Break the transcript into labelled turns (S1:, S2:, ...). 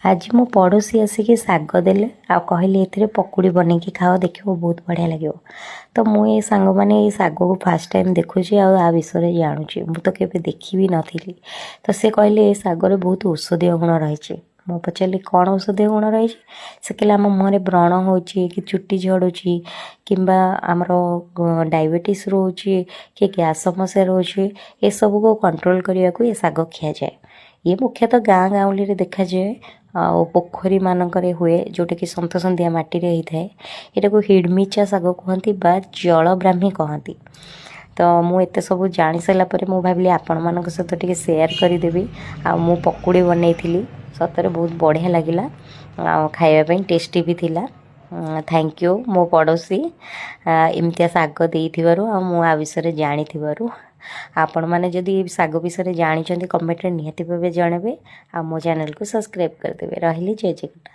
S1: आज मो पड़ोसी आसिक शाग देले आ कहले एथिरे पकुड़ी बनैकी खाओ देखियो बहुत बढ़िया लगे। तो मुझे सांग मैंने ये शाग को फास्ट टाइम देखुची आ विषय जानूची मु तो केबे देखी भी नथिली। तो से कहले ए शागर बहुत औषधीय गुण रही। मु पचारि कौन औषधीय गुण रही से कहले आम मुहर व्रण हो कि चुट्टी झड़ुची किंबा आमर डायबिटीज रोचे कि गैस समस्या रोचे ये सब को कंट्रोल करने को ये शाग खिया जाए। ये मुख्यतः गाँ गाँवली देखा जाए आ पोखरी मानक हुए जोटा कि सन्तसंधिया माटी रे होता है। यहाँ को हिडमिचा शाग कहती बा जल ब्राह्मी कहती। तो मुझे सब जानी सारापर मुझे भाविली आपण मान सहित टे सेयार करदेवी। आ मु पकुड़ी बनई सतरे बहुत बढ़िया लगिला खावाई टेस्टी भी थिला। थैंक यू मो पड़ोसी इमतिया शाग देइथिबारु आ मु आ विषय जानी आपण माने जदि शाग विषय जानी कमेंट रे निहाती भाबे जणाबे आ मो चैनल को सब्सक्राइब करदेबे। रहिली जय जगन्नाथ।